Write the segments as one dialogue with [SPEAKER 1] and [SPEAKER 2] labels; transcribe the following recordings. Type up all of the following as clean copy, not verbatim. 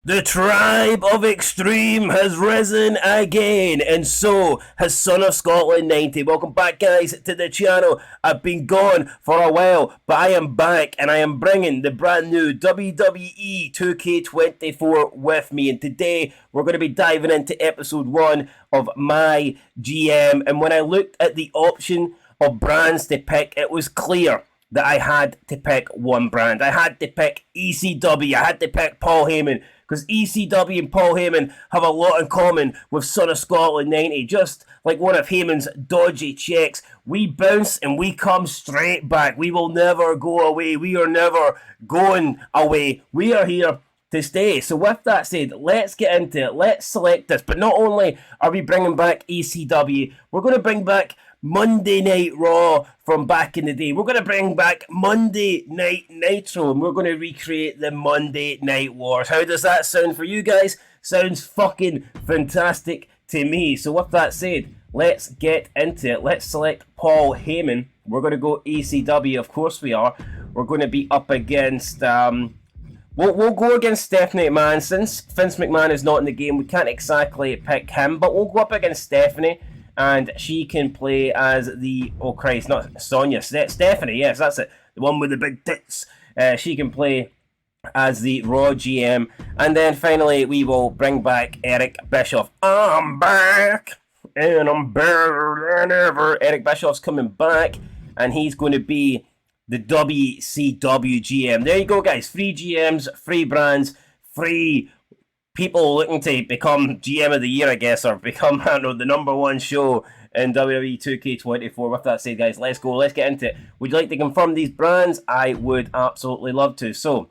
[SPEAKER 1] The tribe of extreme has risen again, and so has Son of Scotland 90. Welcome back, guys, to the channel. I've been gone for a while, but I am back, and I am bringing the brand new WWE 2K24 with me. And today, we're going to be diving into episode 1 of my GM. And when I looked at the option of brands to pick, it was clear that I had to pick one brand. I had to pick ECW. I had to pick Paul Heyman, because ECW and Paul Heyman have a lot in common with Son of Scotland 90. Just like one of Heyman's dodgy checks, we bounce and we come straight back. We will never go away. We are never going away. We are here to stay. So with that said, let's get into it. Let's select this. But not only are we bringing back ECW, we're going to bring back Monday Night Raw from back in the day. We're going to bring back Monday Night Nitro, and we're going to recreate the Monday Night Wars. How does that sound for you guys? Sounds fucking fantastic to me. So with that said, let's get into it. Let's select Paul Heyman. We're going to go ECW, of course we are. We're going to be up against... We'll go against Stephanie McMahon. Since Vince McMahon is not in the game, we can't exactly pick him, but we'll go up against Stephanie. And she can play as the... Oh, Christ, not Sonya. Stephanie, yes, that's it. The one with the big tits. She can play as the Raw GM. And then finally, we will bring back Eric Bischoff. I'm back, and I'm better than ever. Eric Bischoff's coming back, and he's going to be the WCW GM. There you go, guys. Free GMs, free brands, free... people looking to become GM of the year, I guess, or become, I don't know, the #1 show in WWE 2K24. With that said, guys, let's go. Let's get into it. Would you like to confirm these brands? I would absolutely love to. So,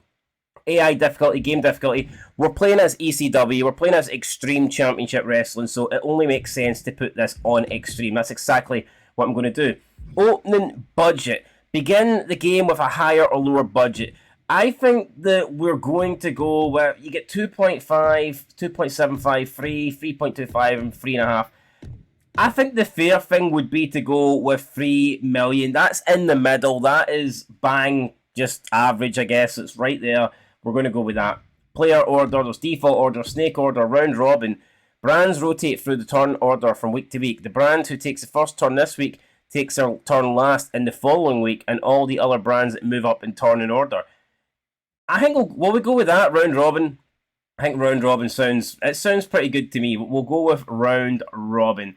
[SPEAKER 1] AI difficulty, game difficulty. We're playing as ECW. We're playing as Extreme Championship Wrestling, so it only makes sense to put this on Extreme. That's exactly what I'm going to do. Opening budget. Begin the game with a higher or lower budget. I think that we're going to go where you get 2.5, 2.75 free, 3.25 and 3.5. I think the fair thing would be to go with 3 million. That's in the middle. That is bang, just average, I guess. It's right there. We're going to go with that. Player order, there's default order, snake order, round robin. Brands rotate through the turn order from week to week. The brand who takes the first turn this week takes their turn last in the following week, and all the other brands that move up in turn in order. I think will we go with that, round robin? I think round robin sounds pretty good to me. But we'll go with round robin.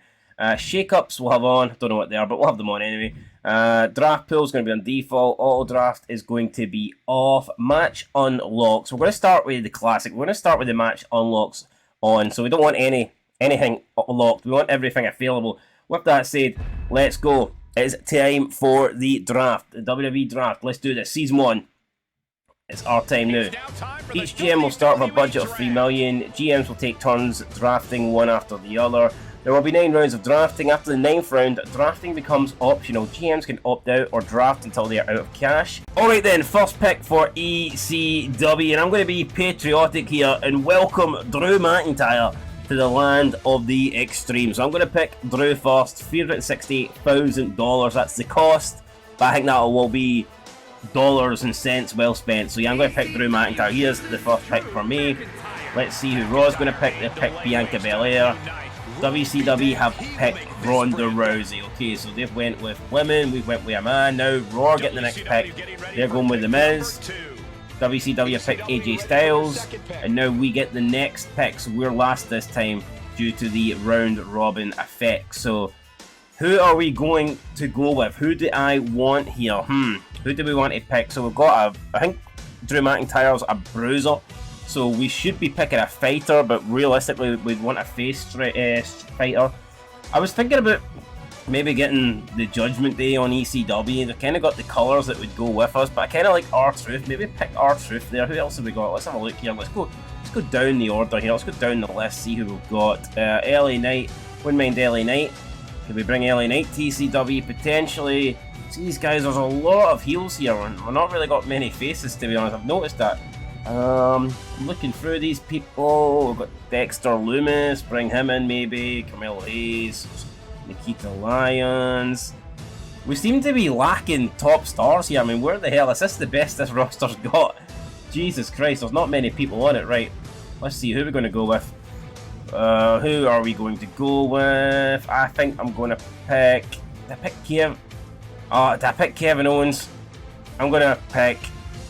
[SPEAKER 1] Shake-ups we'll have on. Don't know what they are, but we'll have them on anyway. Draft pool is going to be on default. Auto draft is going to be off. Match unlocks. We're going to start with the classic. We're going to start with the match unlocks on. So we don't want anything locked. We want everything available. With that said, let's go. It's time for the draft. The WWE draft. Let's do this. Season 1. It's our time now. Each GM will start with a budget of 3 million. GMs will take turns drafting one after the other. There will be 9 rounds of drafting. After the 9th round, drafting becomes optional. GMs can opt out or draft until they are out of cash. Alright then, first pick for ECW. And I'm going to be patriotic here and welcome Drew McIntyre to the land of the extreme. So I'm going to pick Drew first. $360,000. That's the cost. But I think that will be dollars and cents well spent. So yeah, I'm going to pick Drew McIntyre. Here's the first pick for me. Let's see who Raw's going to pick. They picked Bianca Belair. WCW have picked Ronda Rousey. Okay, so they've went with women. We've went with a man. Now Raw getting the next pick. They're going with The Miz. WCW picked AJ Styles. And now we get the next pick. So we're last this time due to the round robin effect. So who are we going to go with? Who do I want here? Who do we want to pick? So we've got I think Drew McIntyre's a bruiser. So we should be picking a fighter, but realistically we'd want a face fighter. I was thinking about maybe getting the Judgment Day on ECW. They've kind of got the colours that would go with us, but I kind of like R-Truth. Maybe pick R-Truth there. Who else have we got? Let's have a look here. Let's go down the order here. Let's go down the list, see who we've got. LA Knight. Wouldn't mind LA Knight. Could we bring LA Knight to ECW potentially? See, these guys, there's a lot of heels here, and we've not really got many faces, to be honest. I've noticed that. Looking through these people, we've got Dexter Lumis, bring him in maybe, Carmelo Hayes, Nikita Lyons. We seem to be lacking top stars here. I mean, where the hell is this the best this roster's got? Jesus Christ, there's not many people on it, right? Let's see who we're going to go with. Who are we going to go with? I think I'm going to pick. Did I pick Kev? Did I pick Kevin Owens? I'm going to pick.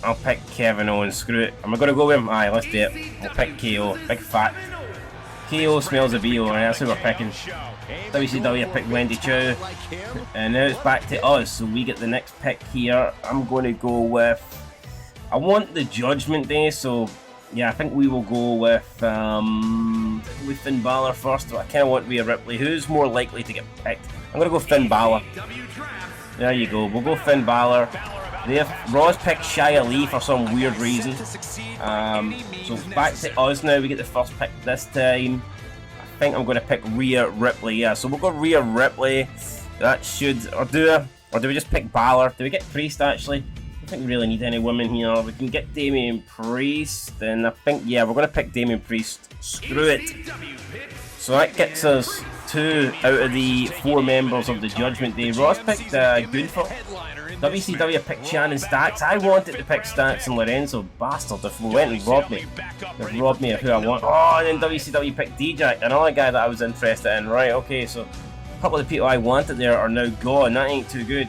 [SPEAKER 1] I'll pick Kevin Owens. Screw it. Am I going to go with him? Aye, let's do it. I'll pick KO. Big fat. KO smells of VO, and that's who we're picking. WCW picked Wendy Chow. And now it's back to us, so we get the next pick here. I'm going to go with. I want the Judgment Day, so yeah, I think we will go with Finn Balor first. I kind of want Rhea Ripley. Who's more likely to get picked? I'm going to go Finn Balor. There you go. We'll go Finn Balor. Raw's picked Shia Lee for some weird reason. So back to us now. We get the first pick this time. I think I'm going to pick Rhea Ripley. Yeah, so we'll go Rhea Ripley. That should, or do we just pick Balor? Do we get Priest actually? I don't think we really need any women here. We can get Damian Priest, and I think, yeah, we're going to pick Damian Priest. Screw it. So that gets us 2 out of the 4 members of the Judgment Day. Ross picked Gunther. WCW picked Shannon Stacks. I wanted to pick Stacks and Lorenzo. Bastard, they went and robbed me. They've robbed me of who I want. Oh, and then WCW picked DJ, another guy that I was interested in. Right, okay, so a couple of the people I wanted there are now gone. That ain't too good.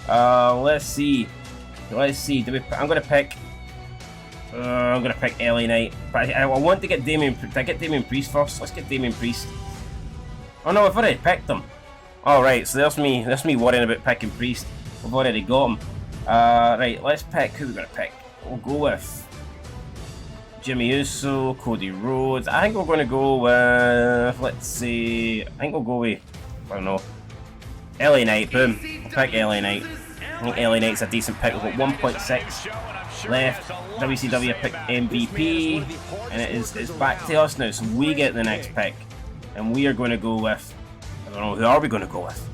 [SPEAKER 1] Let's see. I'm gonna pick LA Knight. But I want to get Damian. Did I get Damian Priest first? Let's get Damian Priest. Oh no, I've already picked him. Alright, so there's me worrying about picking Priest. We've already got him. Right, let's pick. Who we're gonna pick? We'll go with Jimmy Uso, Cody Rhodes. I think we're gonna go with. Let's see. I think we'll go with. I don't know. LA Knight. Boom. We'll pick LA Knight. I think LA Knight's a decent pick. We've got 1.6 left. WCW picked MVP, and it's back to us now. So we get the next pick, and we are going to go with. I don't know. Who are we going to go with?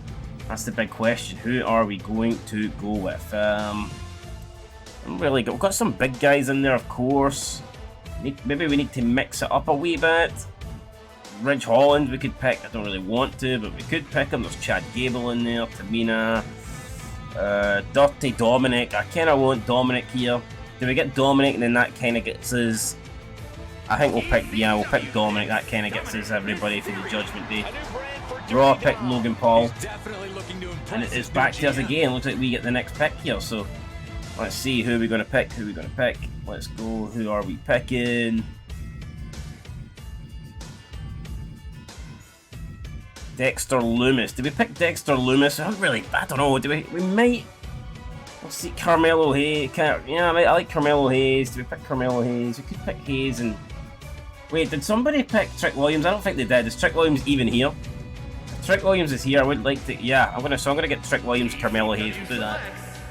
[SPEAKER 1] That's the big question. Who are we going to go with? We've got some big guys in there, of course. Maybe we need to mix it up a wee bit. Ridge Holland we could pick. I don't really want to, but we could pick him. There's Chad Gable in there, Tamina, Dirty Dominic. I kind of want Dominic here. Do we get Dominic, and then that kind of gets us. I think we'll pick Dominic. That kind of gets us everybody for the Judgment Day. Raw picked Logan Paul, and it's back to us again. Looks like we get the next pick here. So let's see who we're going to pick. Let's go. Who are we picking? Dexter Lumis. Did we pick Dexter Lumis? I don't know. We might. Let's see. Carmelo Hayes. I like Carmelo Hayes. Do we pick Carmelo Hayes? We could pick Hayes and. Wait, did somebody pick Trick Williams? I don't think they did. Is Trick Williams even here? If Trick Williams is here, I would like to. Yeah, I'm gonna get Trick Williams, Carmelo Hayes. We'll do that.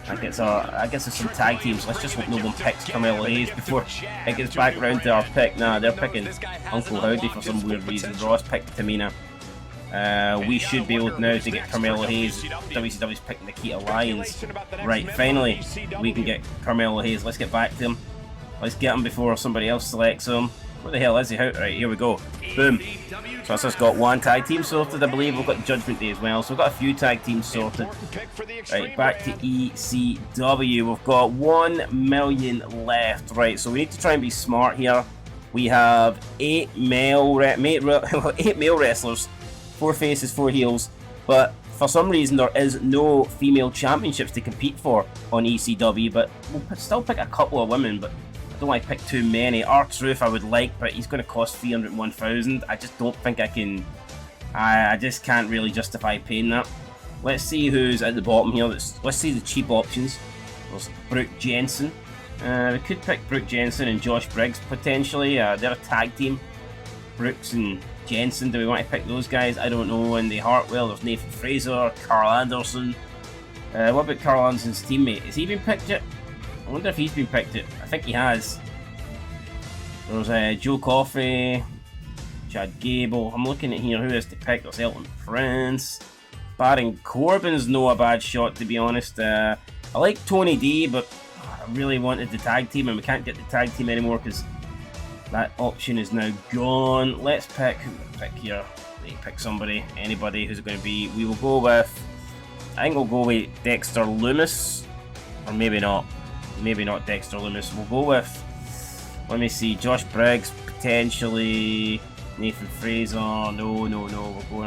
[SPEAKER 1] I guess there's some tag teams. Let's just hope no one picks Carmelo Hayes before it gets back around to our pick. Nah, they're picking Uncle Howdy for some weird reason. Ross picked Tamina. We should be able now to get Carmelo Hayes. WCW's picking Nikita Lyons. Right, finally, we can get Carmelo Hayes. Let's get back to him. Let's get him before somebody else selects him. Where the hell is he? Right, here we go. Boom. So that's just got 1 tag team sorted, I believe. We've got Judgment Day as well, so we've got a few tag teams sorted. Right, back to ECW. We've got 1 million left. Right, so we need to try and be smart here. We have 8 male wrestlers. 4 faces, 4 heels, but for some reason there is no female championships to compete for on ECW, but we'll still pick a couple of women, but I don't want to pick too many. R-Truth I would like, but he's going to cost 301,000. I just don't think I can. I just can't really justify paying that. Let's see who's at the bottom here. Let's see the cheap options. There's Brooke Jensen. We could pick Brooke Jensen and Josh Briggs potentially. They're a tag team. Brooks and Jensen, do we want to pick those guys? I don't know. Andy Hartwell, there's Nathan Fraser, Carl Anderson. What about Carl Anderson's teammate? Has he been picked yet? I wonder if he's been picked yet. I think he has. There's Joe Coffey, Chad Gable. I'm looking at here who is to pick. There's Elton Prince. Baron Corbin's no a bad shot, to be honest. I like Tony D, but I really wanted the tag team, and we can't get the tag team anymore because that option is now gone. Let's pick. Who we're going to pick here? Pick somebody, anybody. Who's it going to be? We will go with. I think we'll go with Dexter Lumis, or maybe not. Maybe not Dexter Lumis. We'll go with. Let me see. Josh Briggs potentially Nathan Fraser. No. We're going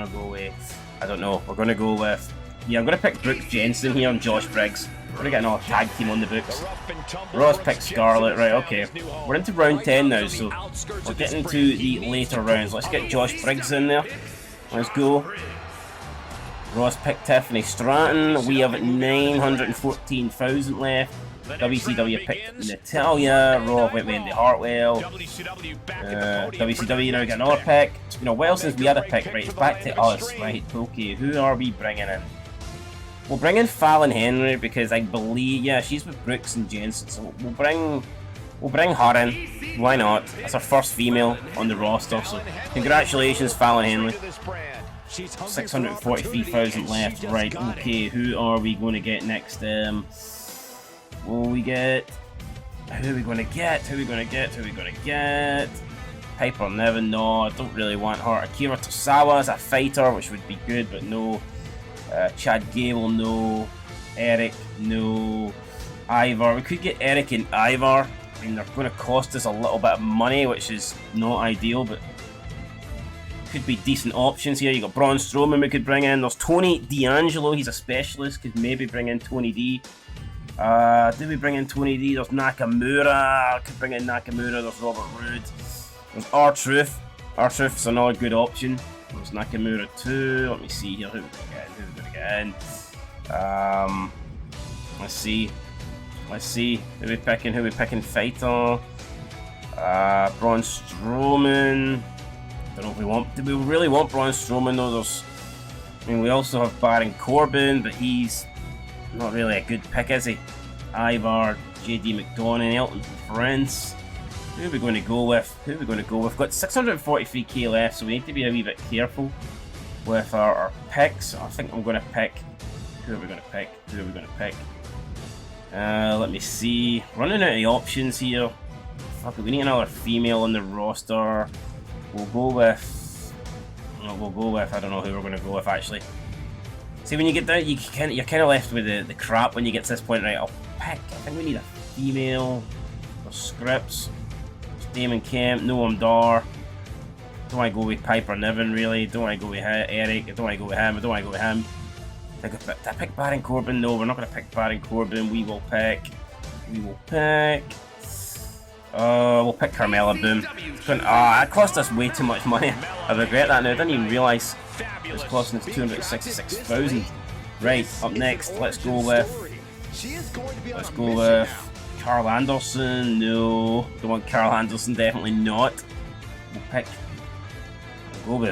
[SPEAKER 1] to go with, I don't know. We're going to go with, yeah, I'm going to pick Brooks Jensen here and Josh Briggs. We're going to get another tag team on the books. Ross picked Scarlett. Right, okay. We're into round 10 now, so we're getting to the later rounds. Let's get Josh Briggs in there. Let's go. Ross picked Tiffany Stratton. We have 914,000 left. WCW picked Natalia. Raw went Wendy Hartwell. WCW now got another pick. It's been a while since we had a pick. Right, it's back to us. Right, okay. Who are we bringing in? We'll bring in Fallon Henry because I believe, yeah, she's with Brooks and Jensen. So we'll bring her in. Why not? That's our first female on the roster. So congratulations, Fallon Henry. 643,000 left. Right, okay. Who are we going to get next? Will we get? Who are we going to get? Piper Niven? No, I don't really want her. Akira Tosawa is a fighter, which would be good, but no. Chad Gable? No. Eric? No. Ivar? We could get Eric and Ivar. I mean, they're going to cost us a little bit of money, which is not ideal, but could be decent options here. You got Braun Strowman we could bring in. There's Tony D'Angelo. He's a specialist. Could maybe bring in Tony D. Do we bring in Tony D? There's Nakamura. Could bring in Nakamura. There's Robert Roode. There's R-Truth. R-Truth's another good option. There's Nakamura too. Let me see here. Who we gonna get in? Let's see. Who we picking? Fighter. Braun Strowman. Don't know if we want. Do we really want Braun Strowman though? We also have Baron Corbin, but he's not really a good pick, is he? Ivar, JD McDonough, Elton Prince. Who are we going to go with? We've got 643k left, so we need to be a wee bit careful with our picks. I think I'm going to pick. Who are we going to pick? Let me see. Running out of options here. Fuck it, we need another female on the roster. We'll go with. I don't know who we're going to go with actually. See, when you get down, you're kind of left with the crap when you get to this point. Right, I'll pick. I think we need a female. There's Scripps. There's Damon Kemp. Noam Dar. Don't want to go with Piper Niven really. Don't want to go with Eric. Don't want to go with him. Did I pick Baron Corbin? No, we're not going to pick Baron Corbin. We'll pick. We'll pick Carmella Boom. It cost us way too much money. I regret that now. I didn't even realise it was costing us 266,000. Right, up next, let's go with Carl Anderson. No, don't want Carl Anderson. Definitely not. We'll go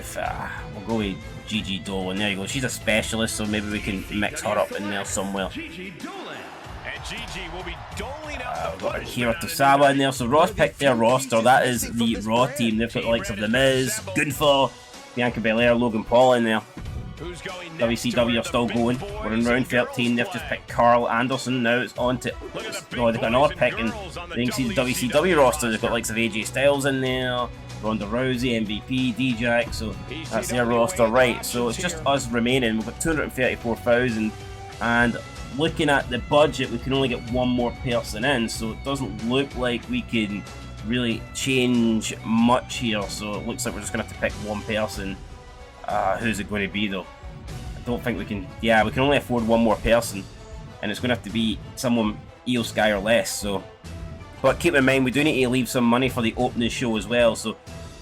[SPEAKER 1] with Gigi Dolan. There you go. She's a specialist, so maybe we can mix her up in there somewhere. We've got Akira Tosawa in there. So Ross picked their roster. That is the Raw team. They've got the likes of The Miz, Gunther, Bianca Belair, Logan Paul in there. WCW are still going. We're in round 13. They've just picked Carl Anderson. Now it's on to. They've got another pick, and you can see the WCW roster. They've got likes of AJ Styles in there, Ronda Rousey, MVP, D-Jack. So that's their roster, right? So it's just us remaining. We've got 234,000, and looking at the budget, we can only get one more person in. So it doesn't look like we can really change much here. So it looks like we're just gonna have to pick one person. Who's it going to be though? I don't think we can. Yeah, we can only afford one more person, and it's going to have to be someone Io Sky or less. So, but keep in mind we do need to leave some money for the opening show as well. So,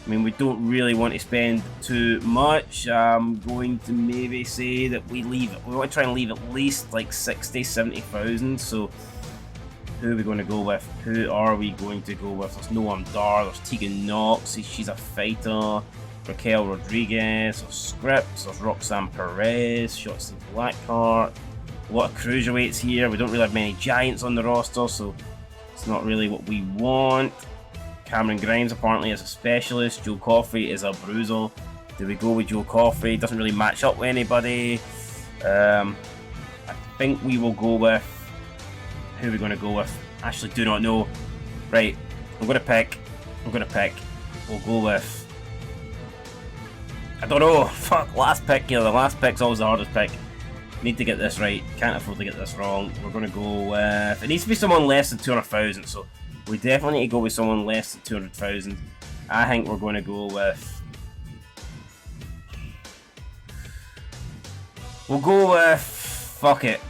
[SPEAKER 1] I mean, we don't really want to spend too much. I'm going to maybe say that we want to try and leave at least like 60,000-70,000. So, who are we going to go with? There's Noam Dar. There's Tegan Knox. She's a fighter. Raquel Rodriguez, there's Scripps, there's Roxanne Perez, Shotzi Blackheart. A lot of cruiserweights here. We don't really have many giants on the roster, so it's not really what we want. Cameron Grimes apparently is a specialist. Joe Coffey is a bruiser. Do we go with Joe Coffey? Doesn't really match up with anybody. I think we will go with. Who are we going to go with? Actually, do not know. Right, I'm going to pick. We'll go with. I don't know. Fuck, last pick here. The last pick's always the hardest pick. Need to get this right. Can't afford to get this wrong. We're going to go with. It needs to be someone less than 200,000. So we definitely need to go with someone less than 200,000. I think we're going to go with... We'll go with... Fuck it.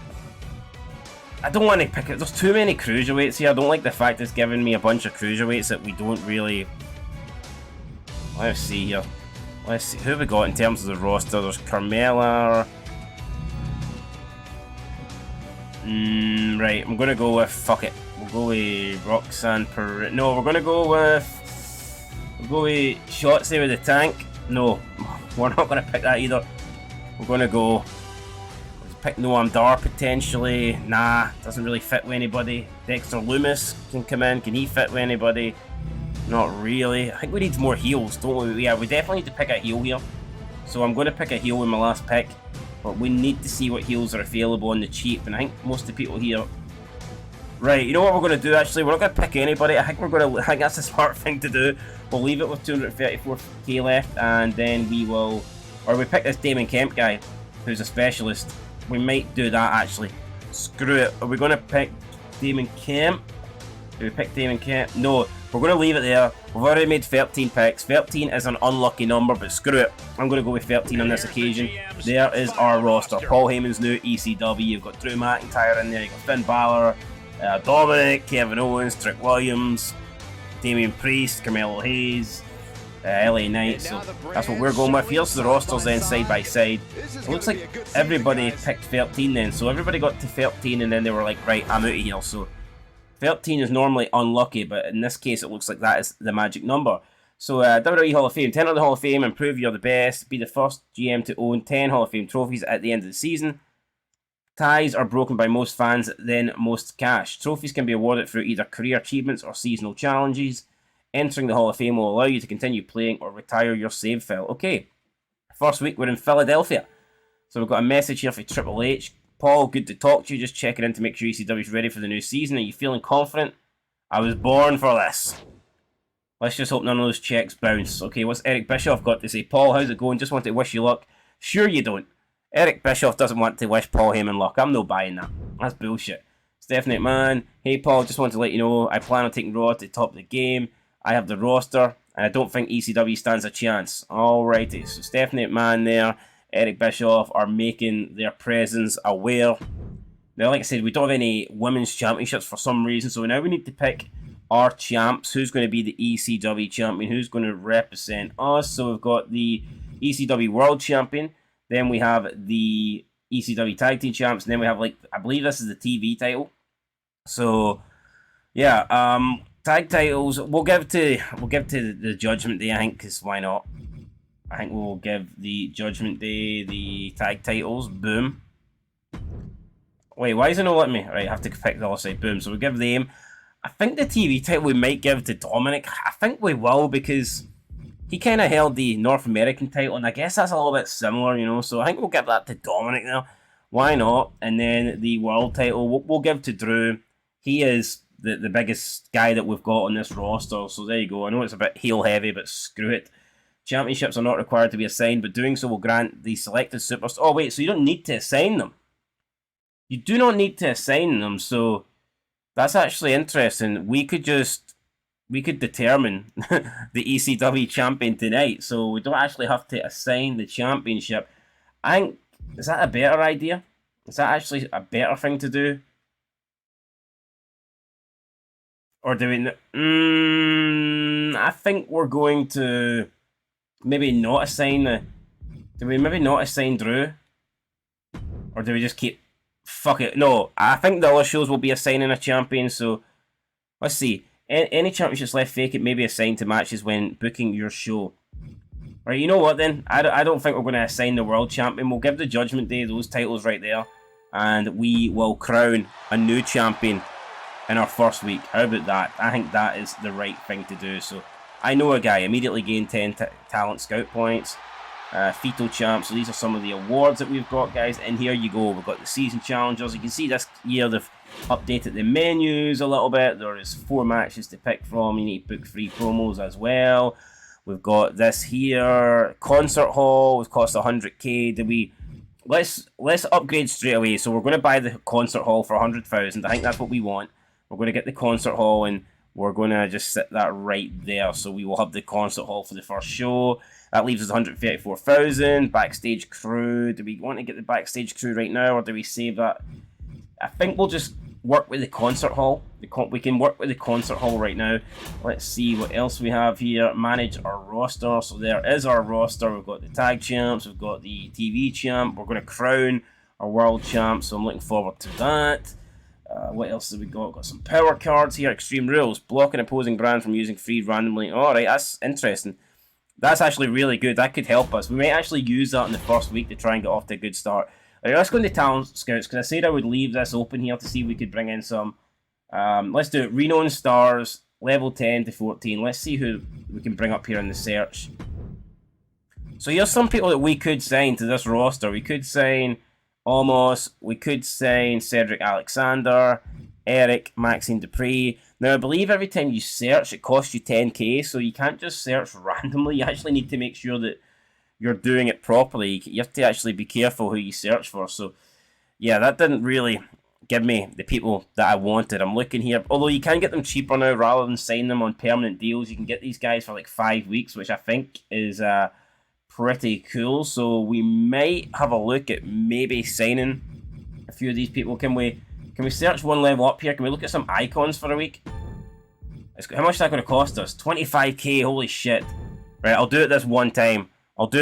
[SPEAKER 1] I don't want to pick it. There's too many cruiserweights here. I don't like the fact it's giving me a bunch of cruiserweights that we don't really... Let's see here. Let's see. Who have we got in terms of the roster? There's Carmella. Right, I'm going to go with... Fuck it. We'll go with Roxanne Perez. No, we're going to go with... We'll go with Shotzi with the tank. No, we're not going to pick that either. We're going to go... Pick Noam Dar potentially. Nah, doesn't really fit with anybody. Dexter Loomis can come in. Can he fit with anybody? Not really. I think we need more heels, don't we? Yeah, we definitely need to pick a heel here. So I'm going to pick a heel in my last pick. But we need to see what heels are available on the cheap. And I think most of the people here... Right, you know what we're going to do actually? We're not going to pick anybody. I think that's a smart thing to do. We'll leave it with 234k left. And then we will... Or we pick this Damon Kemp guy, who's a specialist. We might do that actually. Screw it. Are we going to pick Damon Kemp? Do we pick Damon Kemp? No, we're going to leave it there. We've already made 13 picks. 13 is an unlucky number, but screw it. I'm going to go with 13 on this occasion. There is our roster. Paul Heyman's new ECW. You've got Drew McIntyre in there. You've got Finn Balor, Dominic, Kevin Owens, Trick Williams, Damian Priest, Carmelo Hayes, LA Knight. So that's what we're going with. Here's the rosters then side by side. It looks like everybody picked 13 then. So everybody got to 13 and then they were like, right, I'm out of here. So 13 is normally unlucky, but in this case it looks like that is the magic number. So WWE Hall of Fame. 10 of the Hall of Fame and prove you're the best. Be the first GM to own 10 Hall of Fame trophies at the end of the season. Ties are broken by most fans, then most cash. Trophies can be awarded through either career achievements or seasonal challenges. Entering the Hall of Fame will allow you to continue playing or retire your save file. Okay, first week we're in Philadelphia. So we've got a message here for Triple H. Paul, good to talk to you. Just checking in to make sure ECW is ready for the new season. Are you feeling confident? I was born for this. Let's just hope none of those checks bounce. Okay, what's Eric Bischoff got to say? Paul, how's it going? Just want to wish you luck. Sure you don't. Eric Bischoff doesn't want to wish Paul Heyman luck. I'm no buying that. That's bullshit. Stephanie McMahon. Hey Paul, just want to let you know I plan on taking Raw to the top of the game. I have the roster, and I don't think ECW stands a chance. Alrighty, so Stephanie McMahon there, Eric Bischoff are making their presence aware. Now, like I said, we don't have any women's championships for some reason, so now we need to pick our champs. Who's going to be the ECW champion? Who's going to represent us? So we've got the ECW World Champion. Then we have the ECW Tag Team Champs. And then we have, like, I believe this is the TV title. So, yeah, tag titles, we'll give to the Judgment Day, I think, because why not? I think we'll give the Judgment Day the tag titles. Boom. Wait, why is it not letting me? Right, I have to pick the other side. Boom. So we'll give them. I think the TV title we might give to Dominic. I think we will because he kind of held the North American title, and I guess that's a little bit similar, you know. So I think we'll give that to Dominic now. Why not? And then the world title we'll give to Drew. He is the biggest guy that we've got on this roster, so there you go. I know it's a bit heel heavy, but screw it. Championships are not required to be assigned, but doing so will grant the selected superstars. Oh wait, so you don't need to assign them. You do not need to assign them, so that's actually interesting. We could determine the ECW champion tonight, so we don't actually have to assign the championship. I think, is that a better idea? Is that actually a better thing to do? Or do we... I think we're going to maybe not assign the... Do we maybe not assign Drew? Or do we just keep... Fuck it. No, I think the other shows will be assigning a champion, so... Let's see. Any championships left vacant may be assigned to matches when booking your show. Right, you know what then? I don't think we're going to assign the world champion. We'll give the Judgment Day those titles right there. And we will crown a new champion in our first week. How about that? I think that is the right thing to do. So I know a guy. Immediately gained 10 talent scout points. Fetal champ. So these are some of the awards that we've got, guys. And here you go. We've got the season challengers. You can see this year they've updated the menus a little bit. There is 4 matches to pick from. You need to book 3 promos as well. We've got this here. Concert hall. It cost 100k. Did we... Let's upgrade straight away. So we're going to buy the concert hall for 100,000. I think that's what we want. We're going to get the concert hall, and we're going to just set that right there. So we will have the concert hall for the first show. That leaves us 134,000. Backstage crew. Do we want to get the backstage crew right now, or do we save that? I think we'll just work with the concert hall. We can work with the concert hall right now. Let's see what else we have here. Manage our roster. So there is our roster. We've got the tag champs. We've got the TV champ. We're going to crown our world champ. So I'm looking forward to that. What else have we got? Got some power cards here. Extreme rules. Block an opposing brand from using free randomly. Alright, that's interesting. That's actually really good. That could help us. We might actually use that in the first week to try and get off to a good start. Alright, let's go into talent scouts, because I said I would leave this open here to see if we could bring in some. Let's do it. Renowned stars, level 10 to 14. Let's see who we can bring up here in the search. So here's some people that we could sign to this roster. We could sign Almost. We could sign Cedric Alexander, Eric, Maxime Dupree. Now, I believe every time you search, it costs you 10k, so you can't just search randomly. You actually need to make sure that you're doing it properly. You have to actually be careful who you search for. So, yeah, that didn't really give me the people that I wanted. I'm looking here. Although you can get them cheaper now rather than sign them on permanent deals. You can get these guys for like 5 weeks, which I think is pretty cool. So we might have a look at maybe signing a few of these people. Can we search one level up here? Can we look at some icons for a week? How much is that going to cost us? 25k, holy shit. Right, I'll do it this one time. But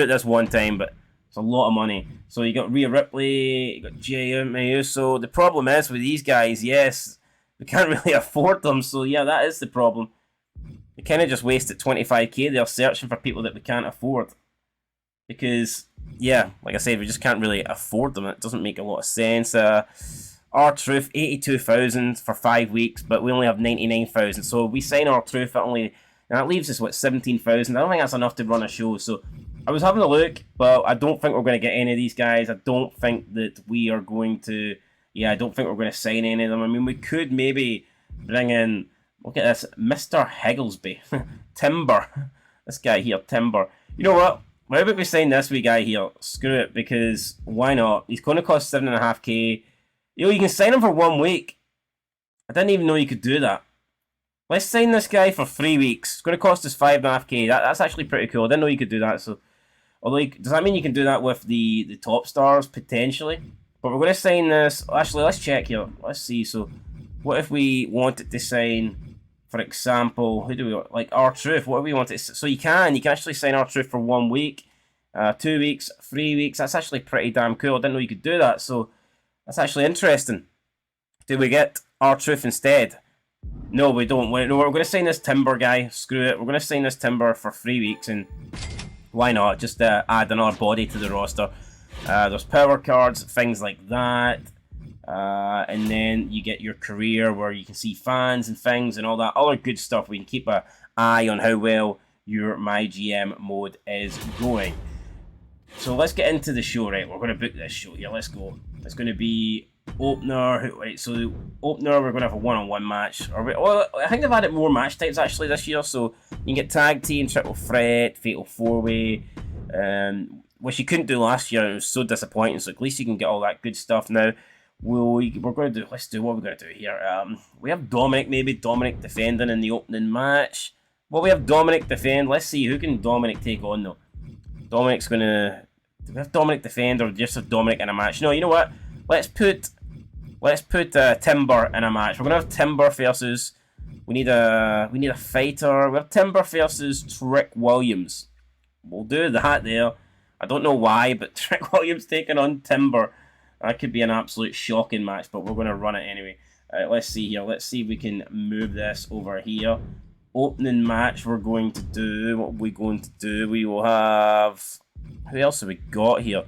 [SPEAKER 1] it's a lot of money. So you got Rhea Ripley, you got Jey So the problem is with these guys, yes, we can't really afford them. So yeah, that is the problem. We kind of just wasted 25k. They're searching for people that we can't afford. Because, yeah, like I said, we just can't really afford them. It doesn't make a lot of sense. R-Truth, 82,000 for 5 weeks, but we only have 99,000. So we sign R-Truth, that leaves us, what, 17,000? I don't think that's enough to run a show. So I was having a look, but I don't think we're going to get any of these guys. I don't think that we are going to, I don't think we're going to sign any of them. I mean, we could maybe bring in, look at this, Mr. Higglesby. Timber. This guy here, Timber. You know what? Why about we sign this wee guy here? Screw it, because why not? He's going to cost 7.5k. You know, you can sign him for 1 week. I didn't even know you could do that. Let's sign this guy for 3 weeks. It's going to cost us 5.5k. That's actually pretty cool. I didn't know you could do that. So, although does that mean you can do that with the top stars potentially? But we're going to sign this. Actually, let's check here. Let's see. So, what if we wanted to sign, for example, who do we want? Like R-Truth. What do we want to? So you can actually sign R-Truth for 1 week, 2 weeks, 3 weeks. That's actually pretty damn cool. I didn't know you could do that. So that's actually interesting. Do we get R-Truth instead? No, we don't. No, we're going to sign this Timber guy. Screw it. We're going to sign this Timber for 3 weeks, and why not? Just add another body to the roster. There's power cards, things like that. And then you get your career where you can see fans and things and all that other good stuff. We can keep an eye on how well your MyGM mode is going. So let's get into the show, right? We're going to book this show here. Let's go. It's going to be opener. Right, so opener, we're going to have a one-on-one match. Well, I think they've added more match types actually this year. So you can get tag team, triple threat, fatal four-way, which you couldn't do last year. It was so disappointing. So at least you can get all that good stuff now. We're going to do. Let's do what we're going to do here. We have Dominic, maybe Dominic defending in the opening match. Well, we have Dominic defend. Let's see who can Dominic take on though. Dominic's going to. Do we have Dominic defend or just have Dominic in a match? No, you know what? Let's put Timber in a match. We're going to have Timber versus. We need a fighter. We have Timber versus Trick Williams. We'll do that there. I don't know why, but Trick Williams taking on Timber. That could be an absolute shocking match, but we're going to run it anyway. Let's see here. Let's see if we can move this over here. Opening match we're going to do. What are we going to do? We will have... Who else have we got here?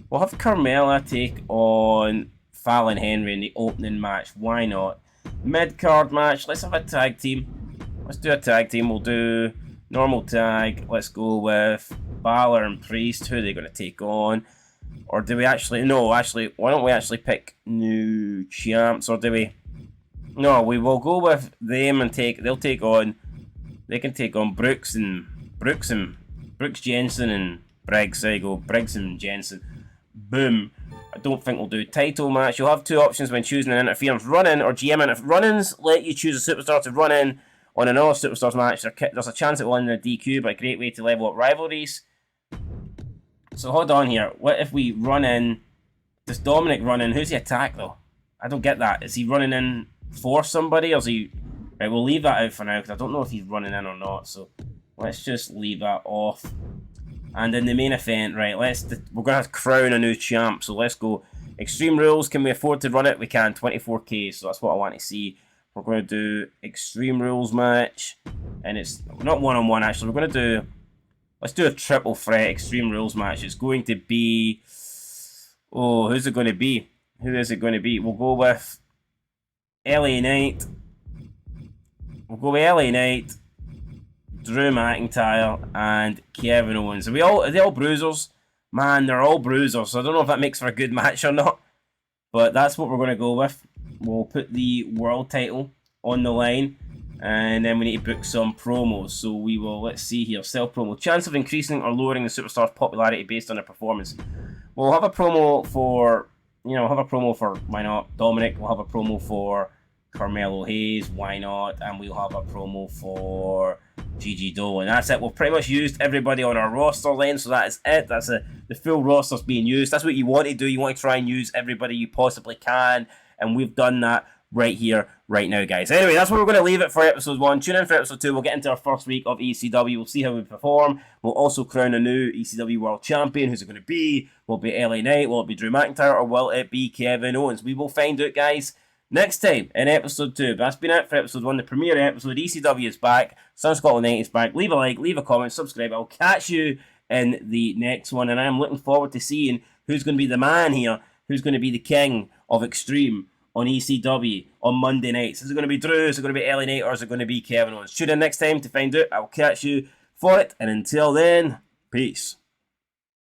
[SPEAKER 1] We'll have Carmella take on Fallon Henry in the opening match. Why not? Mid-card match. Let's have a tag team. Let's do a tag team. We'll do normal tag. Let's go with Balor and Priest. Who are they going to take on? Or do we actually... No, actually, why don't we actually pick new champs? Or do we... No, we will go with them and they'll take on... They can take on Brooks Jensen and Briggs. There you go, Briggs and Jensen. Boom. I don't think we'll do title match. You'll have two options when choosing an interference run-in or GM. And if run-ins let you choose a superstar to run in on another Superstars match. There's a chance it will end in a DQ, but a great way to level up rivalries. So hold on here. What if we run in? Does Dominic run in? Who's the attack though? I don't get that. Is he running in for somebody, or is he? Right, we'll leave that out for now because I don't know if he's running in or not. So let's just leave that off. And in the main event, right, we're gonna have to crown a new champ. So let's go. Extreme Rules. Can we afford to run it? We can. 24k. So that's what I want to see. We're going to do Extreme Rules match, and it's not one-on-one actually. We're going to do. Let's do a triple threat Extreme Rules match. It's going to be. Oh, who's it going to be? Who is it going to be? We'll go with LA Knight. We'll go with LA Knight, Drew McIntyre, and Kevin Owens. Are they all bruisers? Man, they're all bruisers. So I don't know if that makes for a good match or not. But that's what we're going to go with. We'll put the world title on the line. And then we need to book some promos. So we will, let's see here, sell promo. Chance of increasing or lowering the superstar's popularity based on their performance. We'll have a promo for, why not, Dominic. We'll have a promo for Carmelo Hayes, why not? And we'll have a promo for Gigi Doe. And that's it. We've pretty much used everybody on our roster then. So that is it. That's the full roster's being used. That's what you want to do. You want to try and use everybody you possibly can. And we've done that right here, right now, guys. Anyway, that's where we're going to leave it for episode 1. Tune in for episode 2. We'll get into our first week of ECW. We'll see how we perform. We'll also crown a new ECW World Champion. Who's it going to be? Will it be LA Knight? Will it be Drew McIntyre? Or will it be Kevin Owens? We will find out, guys, next time in episode 2. But that's been it for episode 1, the premiere episode. ECW is back. Sun Scotland 90 is back. Leave a like, leave a comment, subscribe. I'll catch you in the next one. And I'm looking forward to seeing who's going to be the man here. Who's going to be the king of Extreme on ECW on Monday nights. Is it going to be Drew? Is it going to be LA Knight? Or is it going to be Kevin Owens? Tune in next time to find out. I'll catch you for it. And until then, peace.